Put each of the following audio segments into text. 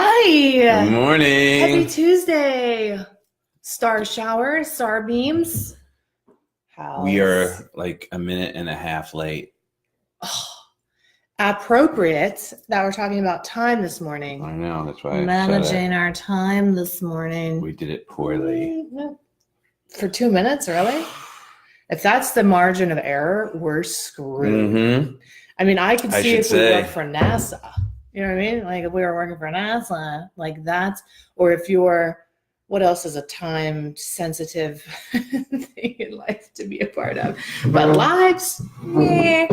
Hi. Good morning. Happy Tuesday. Star shower, star beams. We are like a minute and a half late. Oh, appropriate that we're talking about time this morning. I know, that's why Managing our time this morning. We did it poorly. For 2 minutes, really? If that's the margin of error, we're screwed. Mm-hmm. I mean, I could see if we worked for NASA. You know what I mean? Like if we were working for NASA, like that's, or if you're, what else is a time sensitive thing in life to be a part of? But lives, meh.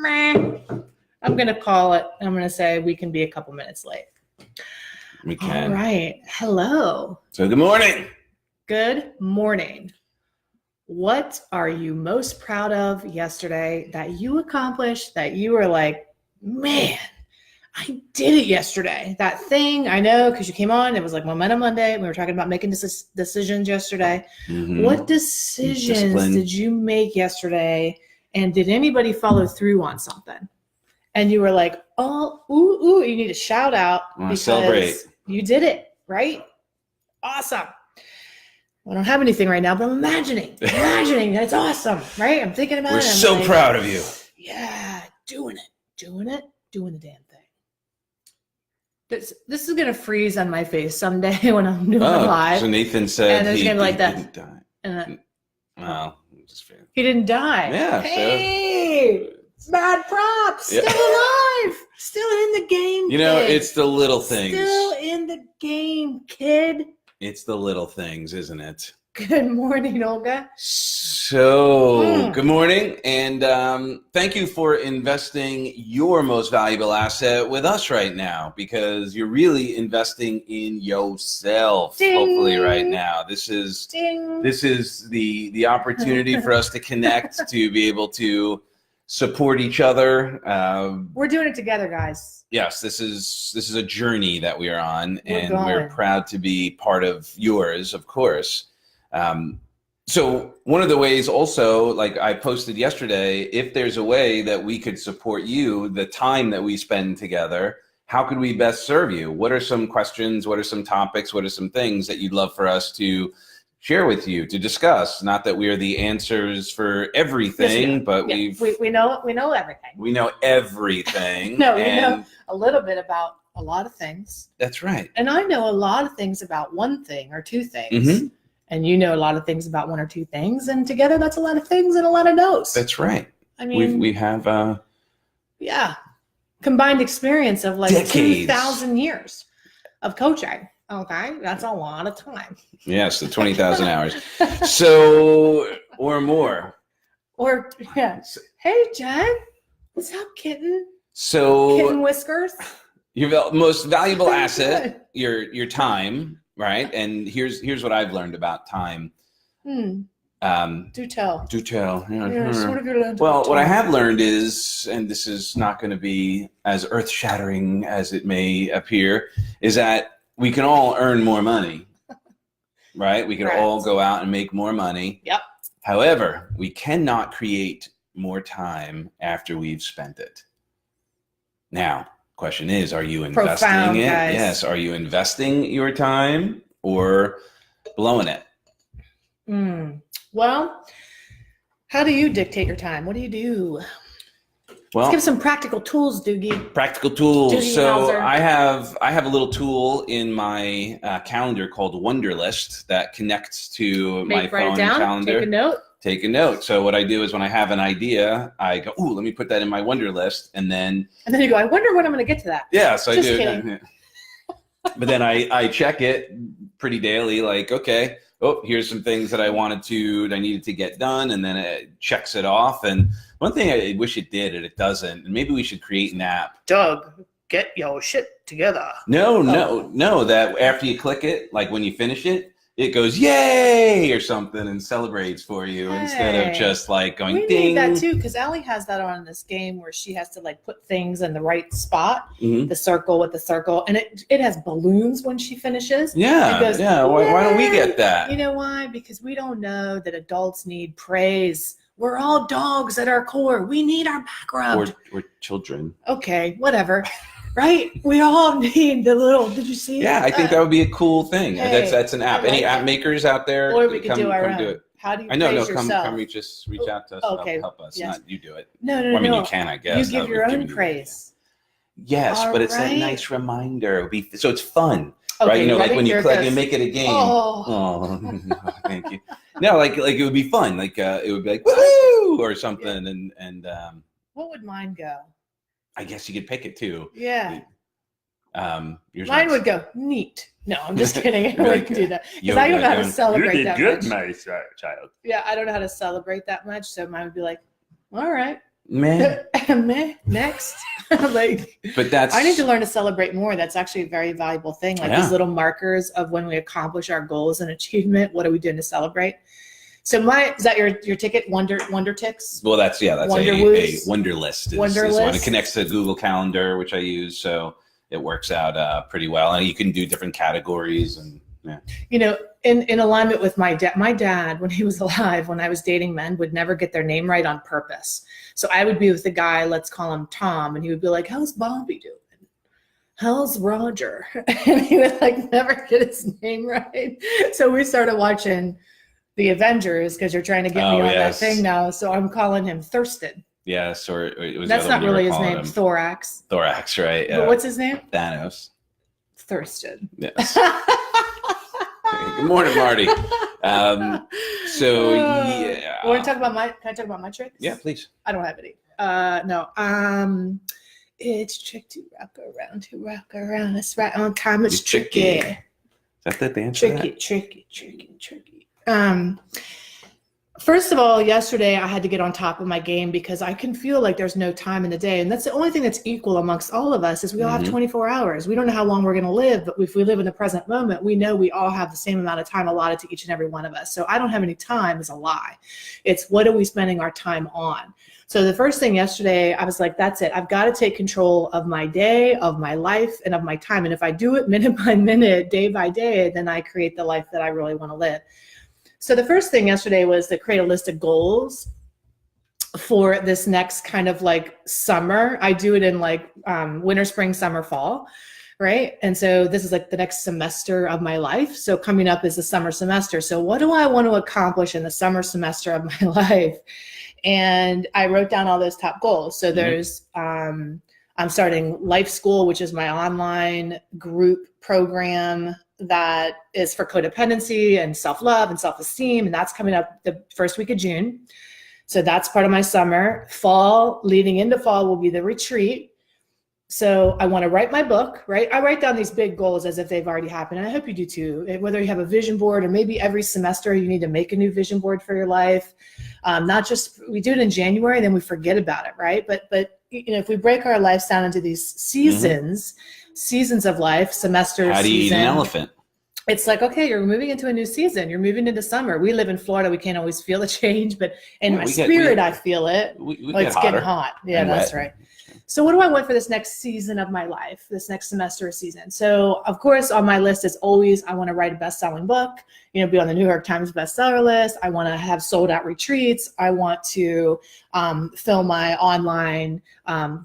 I'm going to call it, I'm going to say we can be a couple minutes late. We can. All right. Hello. So good morning. Good morning. What are you most proud of yesterday that you accomplished, that you were like, man, I did it yesterday? That thing, I know, because you came on, it was like Momentum Monday. We were talking about making decisions yesterday. Mm-hmm. What decisions did you make yesterday? And did anybody follow through on something? And you were like, oh, ooh, you need to shout out because celebrate. You did it, right? Awesome. I don't have anything right now, but I'm imagining that it's awesome, right? I'm thinking about it. We're so proud of you. Yeah, doing the damn thing. This is gonna freeze on my face someday when I'm doing live. So Nathan said and he gonna be like didn't that. die. Well, just fair. He didn't die. Yeah. Hey, bad props. Still alive. Still in the game. You know, kid. It's the little things. Still in the game, kid. It's the little things, isn't it? Good morning, Olga. So, good morning, and thank you for investing your most valuable asset with us right now, because you're really investing in yourself. Ding. Hopefully, right now, this is the opportunity for us to connect, to be able to support each other. We're doing it together, guys. Yes, this is a journey that we are on, and we're proud to be part of yours, of course. So one of the ways also, like I posted yesterday, if there's a way that we could support you, the time that we spend together, how could we best serve you? What are some questions? What are some topics? What are some things that you'd love for us to share with you, to discuss? Not that we are the answers for everything, but we know everything. We know everything. No, we know a little bit about a lot of things. That's right. And I know a lot of things about one thing or two things. Mm-hmm. And you know a lot of things about one or two things. And together, that's a lot of things and a lot of knows. That's right. I mean, we have combined experience of like decades. 2,000 years of coaching. Okay, that's a lot of time. Yes, the 20,000 hours. So, or more. Or, yeah. Hey, Jen. What's up, kitten? So, kitten whiskers. Your most valuable asset, your time, right? And here's what I've learned about time. Do tell. Yeah, sort of your well, what I have learned is, and this is not going to be as earth-shattering as it may appear, is that we can all earn more money, right? We can all go out and make more money. Yep. However, we cannot create more time after we've spent it. Now, question is, are you investing it? Guys. Yes. Are you investing your time or blowing it? Well, how do you dictate your time? What do you do? Well, let's give some practical tools, Doogie. Practical tools. Doogie so Hauser. I have a little tool in my calendar called Wunderlist that connects to my phone calendar. Take a note. So what I do is when I have an idea, I go, ooh, let me put that in my Wunderlist, and then you go, I wonder when I'm going to get to that. Yeah, so Just I do. Kidding. But then I check it pretty daily, like, okay, here's some things that I needed to get done, and then it checks it off. And one thing I wish it did, and it doesn't, and maybe we should create an app. Doug, get your shit together. No, that after you click it, like when you finish it, it goes, yay, or something, and celebrates for you instead of just like going, we ding. We need that too, because Allie has that on this game where she has to like put things in the right spot, the circle with the circle, and it has balloons when she finishes. Yeah, goes, why don't we get that? You know why? Because we don't know that adults need praise. We're all dogs at our core. We need our back rubbed. Or children. Okay, whatever. Right? We all need the little, did you see? Yeah, I think that would be a cool thing. Hey, that's an app. Any app makers out there? Or we could do our come own. do it. How do you I know, praise come yourself? reach out to us. Okay. Help us. Yes. Not you do it. No. Well, I mean, you can, I guess. You give your own praise. Yes, All but it's that right. nice reminder. So it's fun, Okay, right? You know, like when you click and make it a game. Oh, Thank you. No, like it would be fun. Like it would be like woohoo or something, and what would mine go? I guess you could pick it too. Yeah. Mine would go neat. No, I'm just kidding. I Like, wouldn't do that because I don't know how to celebrate that much. my child. Yeah, I don't know how to celebrate that much, so mine would be like, all right, man. next. Like, But I need to learn to celebrate more. That's actually a very valuable thing. Like these little markers of when we accomplish our goals and achievement. What are we doing to celebrate? So is that your ticket? Wonder ticks? Well, that's a wonder list. Wonder is list. one. It connects to Google Calendar, which I use, so it works out pretty well. And you can do different categories and yeah. You know, in alignment with my dad. My dad, when he was alive, when I was dating men, would never get their name right on purpose. So I would be with the guy, let's call him Tom, and he would be like, "How's Bobby doing? How's Roger?" And he would like never get his name right. So we started watching the Avengers because you're trying to get me on that thing now. So I'm calling him Thurston. Yes, or it was. That's not really his name. Thorax. Thorax, right? But what's his name? Thanos. Thurston. Yes. Good morning, Marty. So yeah. Want to talk about can I talk about my tricks? Yeah, please. I don't have any. No. It's trick to rock around. It's right on time. It's tricky. Is that the dance? Tricky. First of all, yesterday I had to get on top of my game because I can feel like there's no time in the day. And that's the only thing that's equal amongst all of us is we all have 24 hours. We don't know how long we're going to live, but if we live in the present moment, we know we all have the same amount of time allotted to each and every one of us. So I don't have any time is a lie. It's what are we spending our time on? So the first thing yesterday, I was like, that's it. I've got to take control of my day, of my life, and of my time. And if I do it minute by minute, day by day, then I create the life that I really want to live. So the first thing yesterday was to create a list of goals for this next kind of like summer. I do it in like winter, spring, summer, fall, right? And so this is like the next semester of my life. So coming up is the summer semester. So what do I want to accomplish in the summer semester of my life? And I wrote down all those top goals. So there's, I'm starting Life School, which is my online group program that is for codependency and self-love and self-esteem. And that's coming up the first week of June. So that's part of my summer. Fall, leading into fall will be the retreat. So I want to write my book, right? I write down these big goals as if they've already happened. I hope you do too. Whether you have a vision board or maybe every semester you need to make a new vision board for your life. Not just, we do it in January, then we forget about it, right? But you know, if we break our lives down into these seasons of life, semesters. How do you eat an elephant? It's like, okay, you're moving into a new season. You're moving into summer. We live in Florida. We can't always feel the change, but in my spirit, I feel it. It's getting hot. Yeah, that's right. So what do I want for this next season of my life, this next semester or season? So of course, on my list is always, I want to write a best-selling book, you know, be on the New York Times bestseller list. I want to have sold out retreats. I want to film my online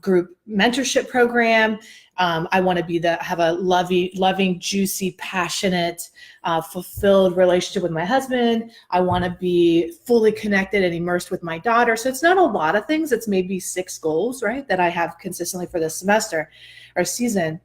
group mentorship program. I want to have a loving, juicy, passionate, fulfilled relationship with my husband. I want to be fully connected and immersed with my daughter. So it's not a lot of things. It's maybe 6 goals, right, that I have consistently for this semester or season.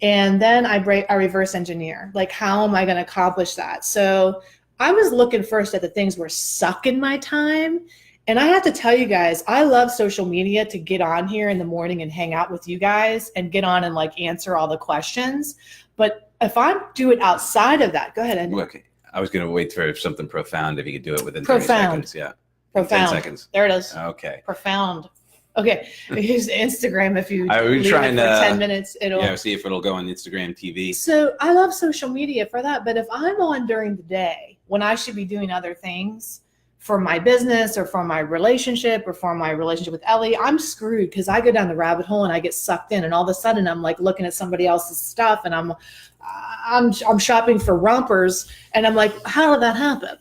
And then I reverse engineer, like, how am I going to accomplish that? So I was looking first at the things were sucking my time. And I have to tell you guys, I love social media to get on here in the morning and hang out with you guys and get on and like answer all the questions. But if I do it outside of that, go ahead, Andy. Okay. I was going to wait for something profound if you could do it within 30 seconds. Yeah. Profound. 10 seconds. There it is. Okay. Profound. Okay. Use Instagram if you leave it for 10 minutes. See if it'll go on Instagram TV. So I love social media for that. But if I'm on during the day when I should be doing other things, for my business or for my relationship or for my relationship with Ellie, I'm screwed because I go down the rabbit hole and I get sucked in, and all of a sudden I'm like looking at somebody else's stuff and I'm shopping for rompers and I'm like, how did that happen?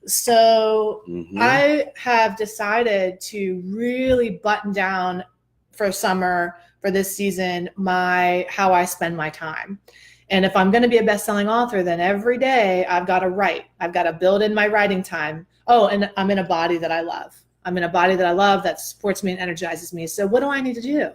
So I have decided to really button down for summer for this season how I spend my time. And if I'm going to be a best-selling author, then every day I've got to write. I've got to build in my writing time. Oh, and I'm in a body that I love. I'm in a body that I love that supports me and energizes me. So what do I need to do?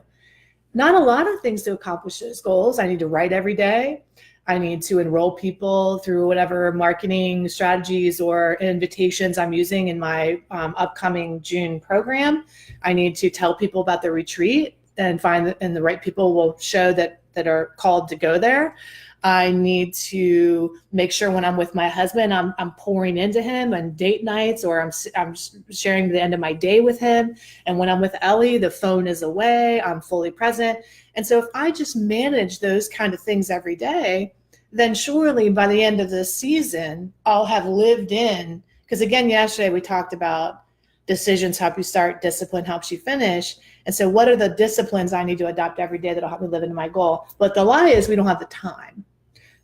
Not a lot of things to accomplish those goals. I need to write every day. I need to enroll people through whatever marketing strategies or invitations I'm using in my upcoming June program. I need to tell people about the retreat and and the right people will show that are called to go there. I need to make sure when I'm with my husband, I'm pouring into him on date nights, or I'm sharing the end of my day with him. And when I'm with Ellie, the phone is away, I'm fully present. And so if I just manage those kind of things every day, then surely by the end of this season, I'll have lived in, because again, yesterday we talked about decisions help you start, discipline helps you finish. And so what are the disciplines I need to adopt every day that'll help me live into my goal? But the lie is we don't have the time.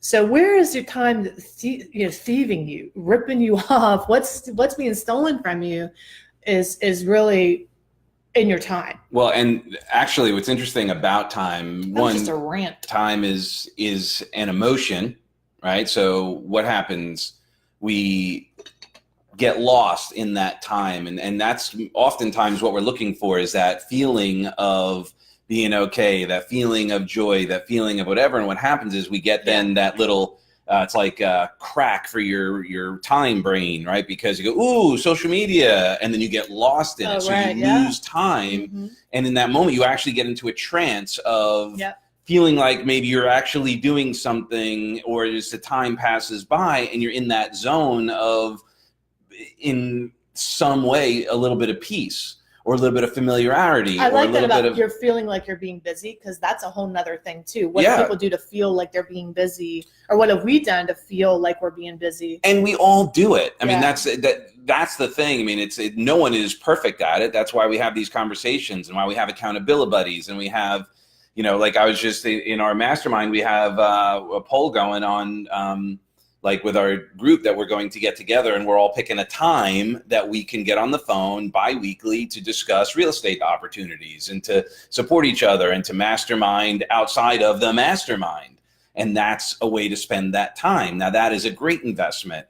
So where is your time thieving you, ripping you off? What's being stolen from you is really in your time. Well, and actually what's interesting about time, That was just a rant. Time is an emotion, right? So what happens? We get lost in that time. And that's oftentimes what we're looking for, is that feeling of being okay, that feeling of joy, that feeling of whatever. And what happens is we get then that little, it's like a crack for your time brain, right? Because you go, ooh, social media, and then you get lost in it. So you lose time. Mm-hmm. And in that moment, you actually get into a trance of feeling like maybe you're actually doing something, or just the time passes by and you're in that zone of, in some way, a little bit of peace. Or a little bit of familiarity. I like that about you're feeling like you're being busy, because that's a whole nother thing too. What do people do to feel like they're being busy? Or what have we done to feel like we're being busy? And we all do it. I mean, that's the thing. I mean, no one is perfect at it. That's why we have these conversations and why we have accountability buddies. And we have, like I was just in our mastermind, we have a poll going on, like with our group, that we're going to get together, and we're all picking a time that we can get on the phone bi-weekly to discuss real estate opportunities and to support each other and to mastermind outside of the mastermind. And that's a way to spend that time. Now, that is a great investment.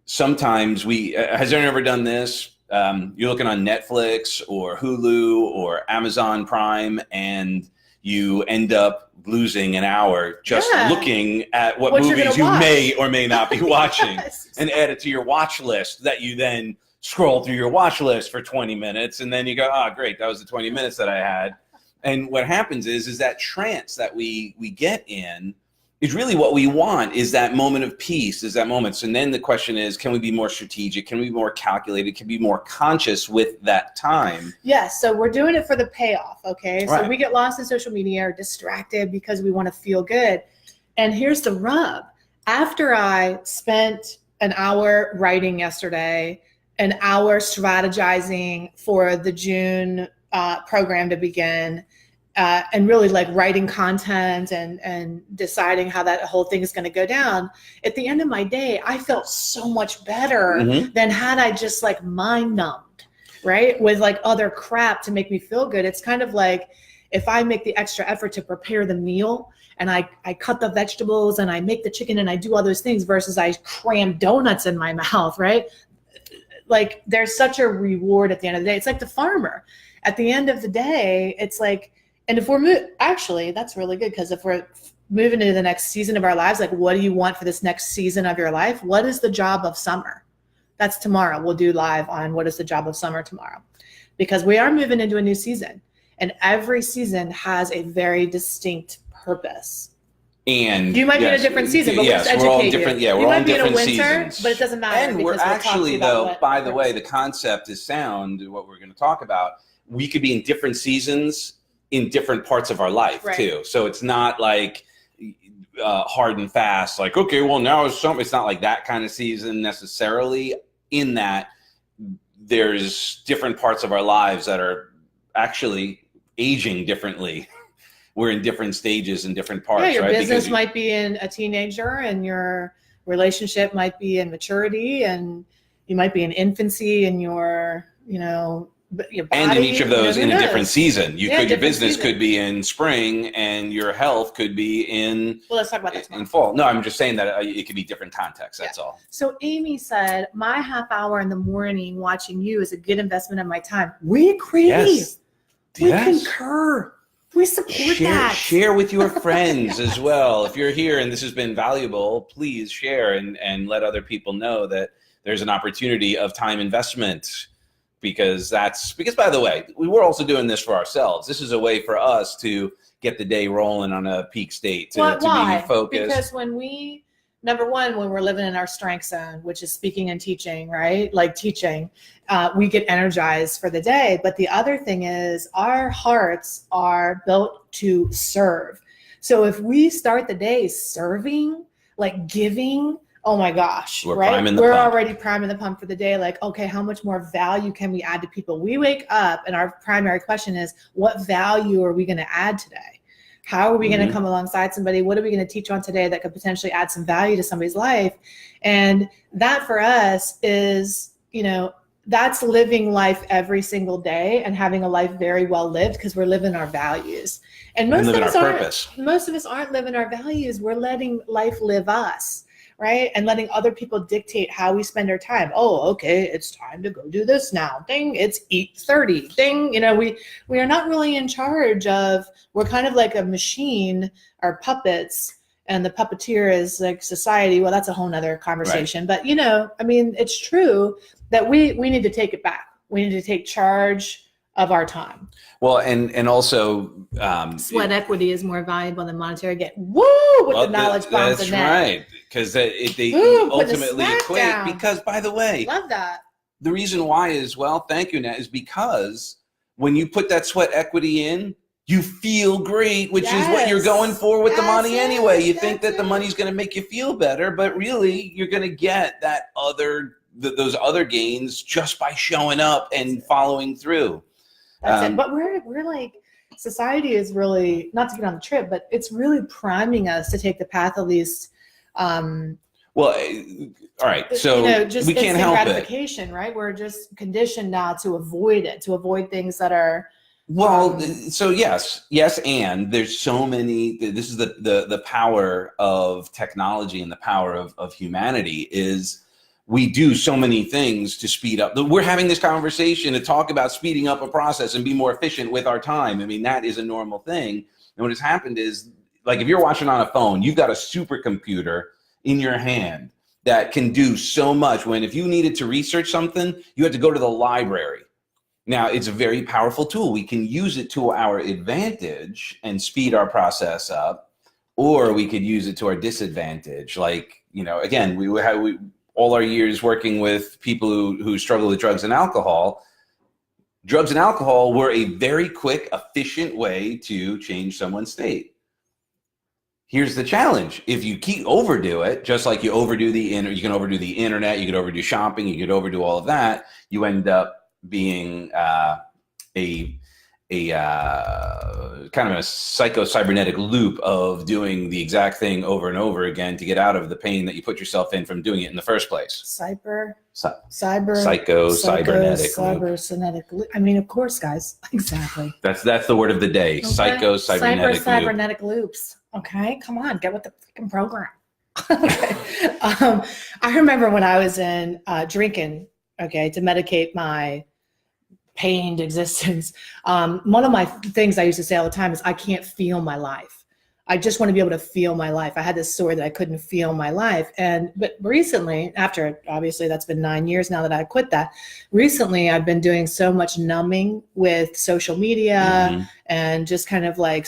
Sometimes has anyone ever done this? You're looking on Netflix or Hulu or Amazon Prime, and you end up losing an hour just looking at what movies you may or may not be watching. And add it to your watch list, that you then scroll through your watch list for 20 minutes. And then you go, oh, great, that was the 20 minutes that I had. And what happens is that trance that we get in is really what we want, is that moment of peace, is that moment. And then the question is, can we be more strategic? Can we be more calculated? Can we be more conscious with that time? Yes. So we're doing it for the payoff. Okay. Right. So we get lost in social media or distracted because we want to feel good. And here's the rub. After I spent an hour writing yesterday, an hour strategizing for the June program to begin, and really like writing content and deciding how that whole thing is going to go down. At the end of my day, I felt so much better than had I just like mind numbed, right? With like other crap to make me feel good. It's kind of like if I make the extra effort to prepare the meal and I cut the vegetables and I make the chicken and I do all those things versus I cram donuts in my mouth, right? Like there's such a reward at the end of the day. It's like the farmer. At the end of the day, it's like, and if we're actually, that's really good, because if we're moving into the next season of our lives, like what do you want for this next season of your life? What is the job of summer? That's tomorrow. We'll do live on what is the job of summer tomorrow, because we are moving into a new season, and every season has a very distinct purpose. And you might be in a different season, but we're all different. Yeah, we're all in different seasons. But it doesn't matter. And we're actually, though, by the way, the concept is sound. What we're going to talk about, we could be in different seasons in different parts of our life too. So it's not like hard and fast, like, okay, well now it's something. It's not like that kind of season necessarily, in that there's different parts of our lives that are actually aging differently. We're in different stages and different parts. Yeah, your right? business might be in a teenager, and your relationship might be in maturity, and you might be in infancy, and your your body, and in each of those, in a different season. season. Your business could be in spring, and your health could be in. Well, let's talk about that tomorrow. In fall. No, I'm just saying that it could be different contexts. That's all. So Amy said, my half hour in the morning watching you is a good investment of my time. We agree. Yes. We concur. We support that. Share with your friends as well. If you're here and this has been valuable, please share and let other people know that there's an opportunity of time investment. Because by the way, we're also doing this for ourselves. This is a way for us to get the day rolling on a peak state, to be focused. Because number one, when we're living in our strength zone, which is speaking and teaching, right? Like teaching, we get energized for the day. But the other thing is our hearts are built to serve. So if we start the day serving, like giving, oh my gosh, we're already priming the pump for the day. Like, okay, how much more value can we add to people? We wake up and our primary question is, what value are we going to add today? How are we going to come alongside somebody? What are we going to teach on today that could potentially add some value to somebody's life? And that for us is, that's living life every single day and having a life very well lived, because we're living our values. And most of us aren't living our values. We're letting life live us. Right? And letting other people dictate how we spend our time. Oh, okay, it's time to go do this now. Ding, it's 8:30. Ding, we are not really in charge of, we're kind of like a machine or puppets, and the puppeteer is like society. Well, that's a whole nother conversation. Right. But, it's true that we need to take it back. We need to take charge of our time. Well, and also sweat equity is more valuable than monetary gain. Woo! With the knowledge bombs. That's right, because they ultimately equate. Down. Because, by the way, love that. The reason why is, thank you, Nat, is because when you put that sweat equity in, you feel great, which is what you're going for with the money anyway. You think that the money's going to make you feel better, but really you're going to get that those other gains just by showing up and following through. That's it. But we're like, society is really, not to get on the trip, but it's really priming us to take the path of least. All right. So just we can't help gratification, right? We're just conditioned now to avoid it, to avoid things that are. So yes, and there's so many. This is the power of technology and the power of humanity is. We do so many things to speed up. We're having this conversation to talk about speeding up a process and be more efficient with our time. I mean, that is a normal thing. And what has happened is, like, if you're watching on a phone, you've got a supercomputer in your hand that can do so much. When if you needed to research something, you had to go to the library. Now, it's a very powerful tool. We can use it to our advantage and speed our process up, or we could use it to our disadvantage. Like, again, we all our years working with people who struggle with drugs and alcohol were a very quick, efficient way to change someone's state. Here's the challenge. If you overdo it, just like you can overdo the internet, you could overdo shopping, you could overdo all of that, you end up being a kind of a psycho-cybernetic loop of doing the exact thing over and over again to get out of the pain that you put yourself in from doing it in the first place. Psycho-cybernetic loop. I mean, of course, guys. Exactly. That's the word of the day. Okay. Cybernetic loops. Okay, come on, get with the freaking program. Okay. I remember when I was in drinking, to medicate my pained existence. One of my things I used to say all the time is I can't feel my life. I just want to be able to feel my life. I had this story that I couldn't feel my life. But recently, after obviously that's been 9 years now that I quit that, recently I've been doing so much numbing with social media and just kind of like,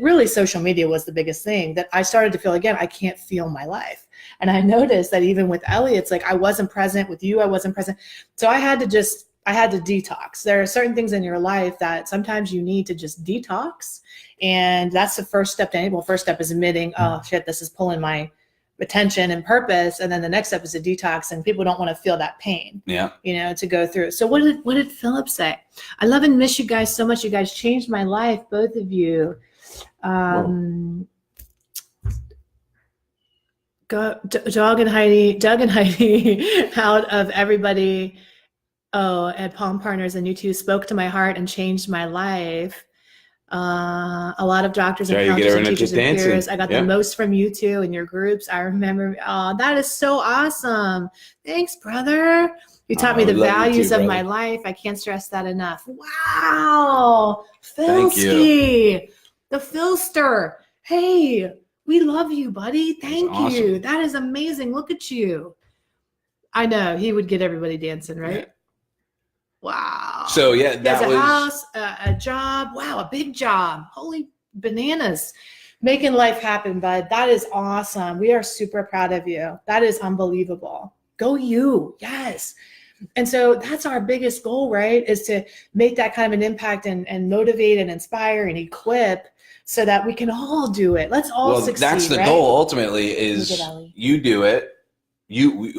really social media was the biggest thing that I started to feel again, I can't feel my life. And I noticed that even with Ellie, it's like I wasn't present with you. I wasn't present. So I had to detox. There are certain things in your life that sometimes you need to just detox. And that's the first step to enable. First step is admitting, oh shit, this is pulling my attention and purpose. And then the next step is a detox, and people don't want to feel that pain, to go through. So what did Philip say? I love and miss you guys so much. You guys changed my life, both of you. Doug and Heidi, out of everybody. Oh, at Palm Partners, and you two spoke to my heart and changed my life. A lot of doctors and counselors and teachers and peers. I got the most from you two and your groups. I remember. Oh, that is so awesome. Thanks, brother. You taught me the values of my life. I can't stress that enough. Wow. Philski, the Philster. Hey, we love you, buddy. Thank you. That is amazing. Look at you. I know he would get everybody dancing, right? Yeah. Wow. So yeah, that was a house, a job. Wow, a big job. Holy bananas. Making life happen, bud. That is awesome. We are super proud of you. That is unbelievable. Go you. Yes. And so that's our biggest goal, right? Is to make that kind of an impact and motivate and inspire and equip so that we can all do it. Let's all succeed. That's the goal ultimately is you do it.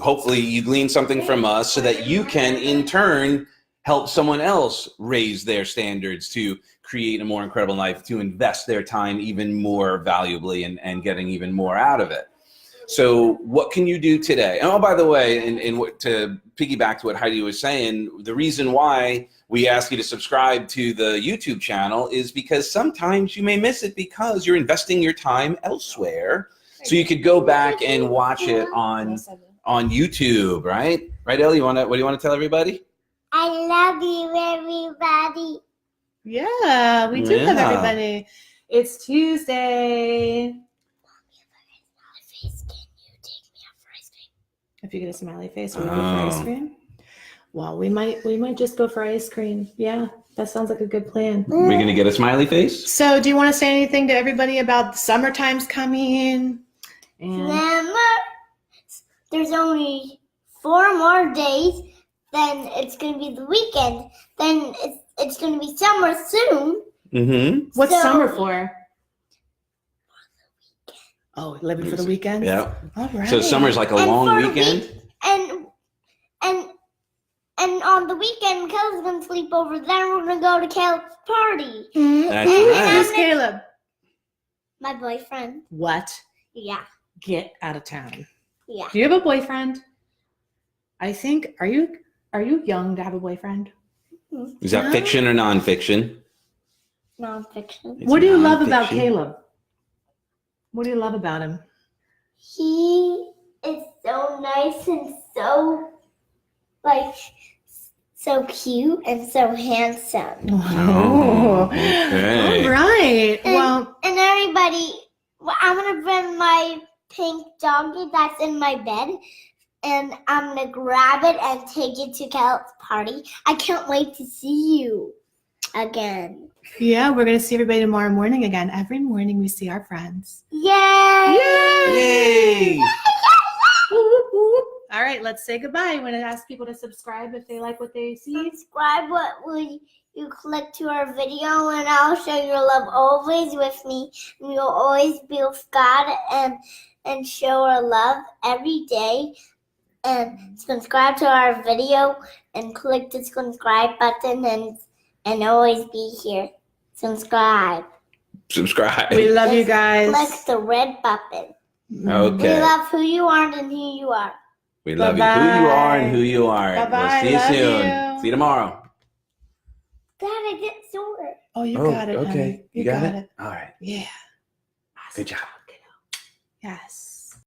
Hopefully you glean something from us so that you can in turn help someone else raise their standards to create a more incredible life, to invest their time even more valuably and getting even more out of it. So what can you do today? Oh, by the way, to piggyback to what Heidi was saying, the reason why we ask you to subscribe to the YouTube channel is because sometimes you may miss it because you're investing your time elsewhere. So you could go back and watch it on YouTube, right? Right, Ellie? What do you want to tell everybody? I love you, everybody. Yeah, we do love everybody. It's Tuesday. If you get a smiley face, we'll go for ice cream. Well, we might just go for ice cream. Yeah, that sounds like a good plan. We're gonna get a smiley face. So, do you want to say anything to everybody about the summertime's coming? Summer. There's only 4 more days. Then it's gonna be the weekend. Then it's gonna be summer soon. Mm-hmm. What's summer for? Oh, living for the weekend? Yeah. All right. So summer's like a long weekend? And on the weekend, Caleb's going to sleep over. Then we're going to go to Caleb's party. That's right. Who's Caleb? My boyfriend. What? Yeah. Get out of town. Yeah. Do you have a boyfriend? I think, are you young to have a boyfriend? Is that fiction or nonfiction? Nonfiction. What do you love about Caleb? What do you love about him? He is so nice and so cute and so handsome. Oh, okay. All right. And everybody, I'm gonna bring my pink doggy that's in my bed, and I'm gonna grab it and take it to Caleb's party. I can't wait to see you again. Yeah, we're gonna see everybody tomorrow morning again. Every morning we see our friends. Yay! Yay! All right, let's say goodbye. I'm going to ask people to subscribe if they like what they see. Subscribe. What will you click to our video, and I'll show your love always with me. And you'll always be with God and show our love every day. And subscribe to our video and click the subscribe button and always be here. Subscribe. We love you guys. Click the red button. Okay. We love who you are and who you are. We love you. Who you are and who you are. Bye-bye. We'll see you soon. You. See you tomorrow. Dad, I get sore. Oh, you got it. Okay. Honey. You got it. All right. Yeah. Good job. Yes.